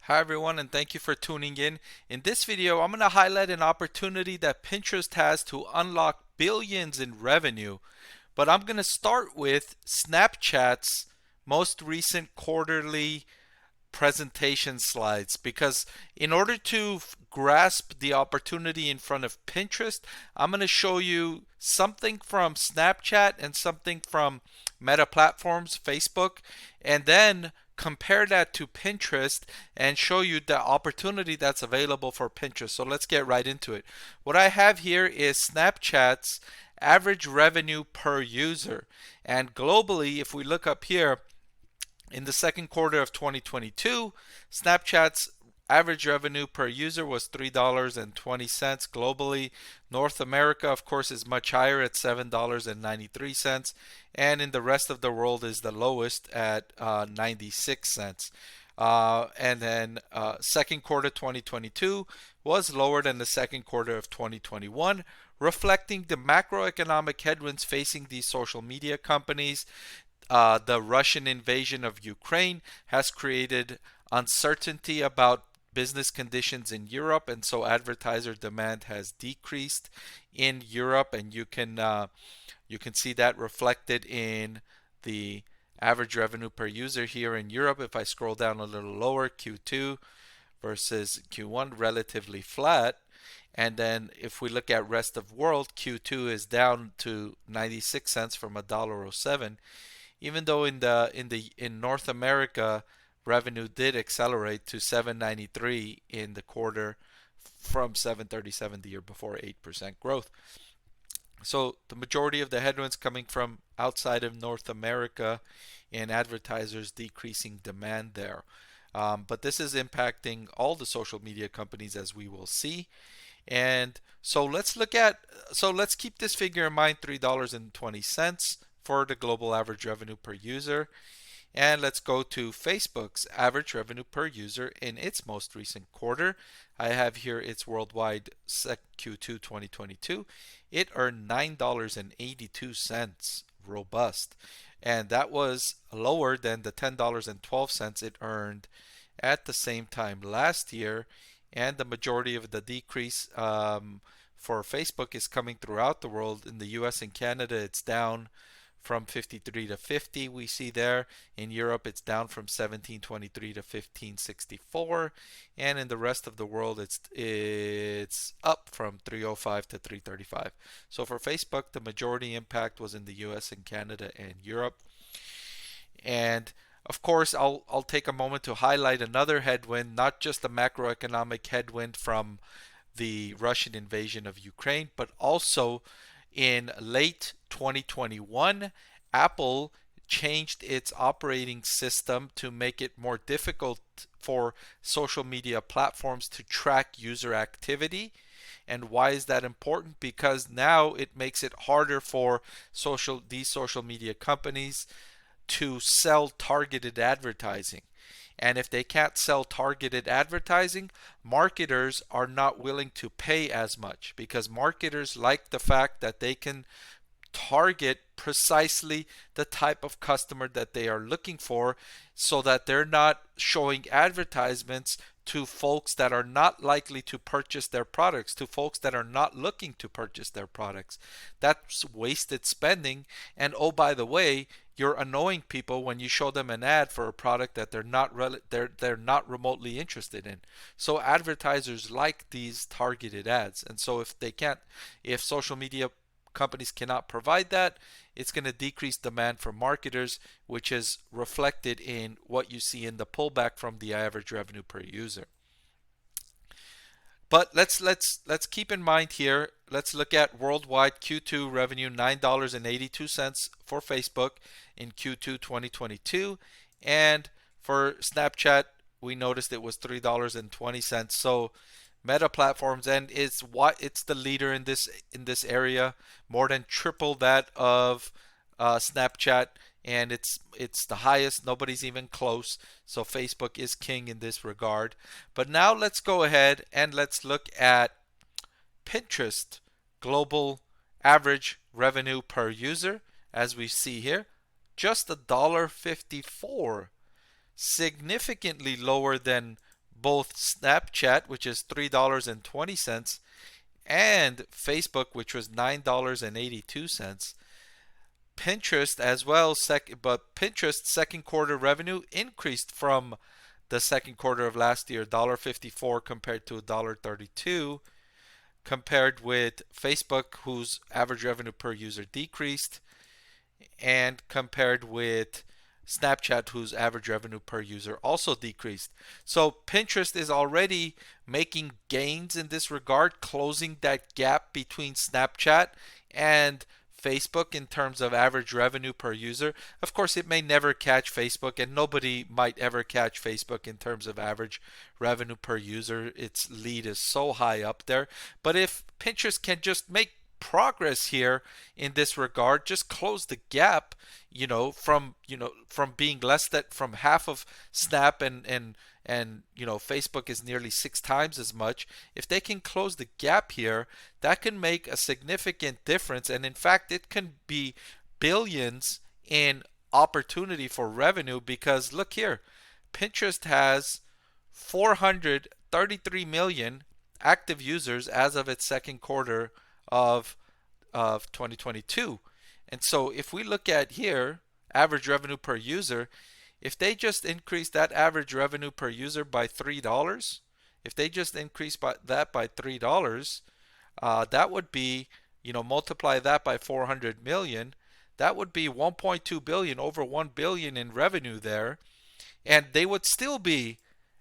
Hi everyone, and thank you for tuning in. In this video, I'm going to highlight an opportunity that Pinterest has to unlock billions in revenue. But I'm going to start with Snapchat's most recent quarterly presentation slides because in order to grasp the opportunity in front of Pinterest, I'm going to show you something from Snapchat and something from Meta Platforms, Facebook, and then compare that to Pinterest and show you the opportunity that's available for Pinterest. So let's get right into it. What I have here is Snapchat's average revenue per user. And globally, if we look up here, in the second quarter of 2022, Snapchat's average revenue per user was $3.20 globally. North America, of course, is much higher at $7.93, and in the rest of the world is the lowest at 96 cents. And then second quarter 2022 was lower than the second quarter of 2021, reflecting the macroeconomic headwinds facing these social media companies. The Russian invasion of Ukraine has created uncertainty about business conditions in Europe, and so advertiser demand has decreased in Europe, and you can see that reflected in the average revenue per user here in Europe. If I scroll down a little lower, Q2 versus Q1, relatively flat. And then if we look at rest of world, Q2 is down to 96 cents from $1.07, even though in North America revenue did accelerate to 793 in the quarter from 737 the year before, 8% growth. So the majority of the headwinds coming from outside of North America and advertisers decreasing demand there. But this is impacting all the social media companies, as we will see. And so let's keep this figure in mind, $3.20 for the global average revenue per user. And let's go to Facebook's average revenue per user in its most recent quarter. I have here its worldwide Q2 2022. It earned $9.82, robust. And that was lower than the $10.12 it earned at the same time last year. And the majority of the decrease for Facebook is coming throughout the world. In the US and Canada, it's down from 53 to 50, we see there. In Europe, it's down from 1723 to 1564, and in the rest of the world, it's up from 305 to 335. So for Facebook, the majority impact was in the US and Canada and Europe. And of course, I'll take a moment to highlight another headwind, not just the macroeconomic headwind from the Russian invasion of Ukraine, but also in late 2021, Apple changed its operating system to make it more difficult for social media platforms to track user activity. And why is that important? Because now it makes it harder for these social media companies to sell targeted advertising. And if they can't sell targeted advertising, marketers are not willing to pay as much because marketers like the fact that they can target precisely the type of customer that they are looking for so that they're not showing advertisements to folks that are not likely to purchase their products, to folks that are not looking to purchase their products. That's wasted spending. And oh, by the way, you're annoying people when you show them an ad for a product that they're not remotely interested in. So advertisers like these targeted ads. And so if social media companies cannot provide that, it's going to decrease demand for marketers, which is reflected in what you see in the pullback from the average revenue per user. But let's keep in mind here. Let's look at worldwide Q2 revenue, $9.82 for Facebook in Q2 2022, and for Snapchat, we noticed it was $3.20. So Meta Platforms, and it's the leader in this area, more than triple that of Snapchat, and it's the highest. Nobody's even close. So Facebook is king in this regard. But now let's go ahead and let's look at Pinterest global average revenue per user. As we see here, just $1.54, significantly lower than both Snapchat, which is $3.20, and Facebook, which was $9.82. Pinterest as well, but Pinterest's second quarter revenue increased from the second quarter of last year, $1.54 compared to $1.32, compared with Facebook, whose average revenue per user decreased, and compared with Snapchat, whose average revenue per user also decreased. So Pinterest is already making gains in this regard, closing that gap between Snapchat and Facebook in terms of average revenue per user. Of course, it may never catch Facebook, and nobody might ever catch Facebook in terms of average revenue per user. Its lead is so high up there. But if Pinterest can just make progress here in this regard, just close the gap, from being less than from half of Snap, and Facebook is nearly 6 times as much. If they can close the gap here, that can make a significant difference, and in fact it can be billions in opportunity for revenue, because look here, Pinterest has 433 million active users as of its second quarter of 2022. And so if we look at here, average revenue per user, if they just increase that average revenue per user by $3, if they just increase that by $3, that would be, multiply that by 400 million, that would be 1.2 billion, over 1 billion in revenue there. And they would still be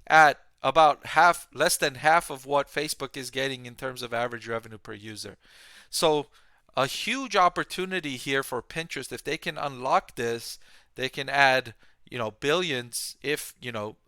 at about half, less than half of what Facebook is getting in terms of average revenue per user. So a huge opportunity here for Pinterest. If they can unlock this, they can add, billions, if,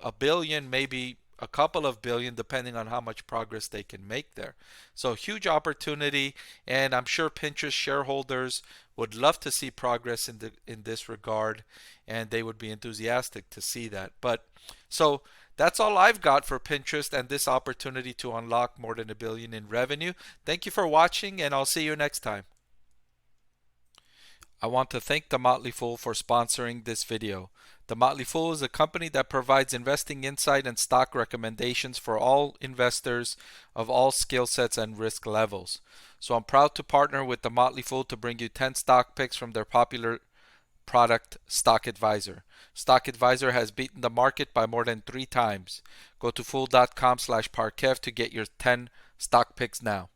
a billion, maybe a couple of billion, depending on how much progress they can make there. So huge opportunity, and I'm sure Pinterest shareholders would love to see progress in this regard, and they would be enthusiastic to see that. But so that's all I've got for Pinterest and this opportunity to unlock more than $1 billion in revenue. Thank you for watching, and I'll see you next time. I want to thank The Motley Fool for sponsoring this video. The Motley Fool is a company that provides investing insight and stock recommendations for all investors of all skill sets and risk levels. So I'm proud to partner with The Motley Fool to bring you 10 stock picks from their popular product, Stock Advisor. Stock Advisor has beaten the market by more than 3 times. Go to fool.com/Parkev to get your 10 stock picks now.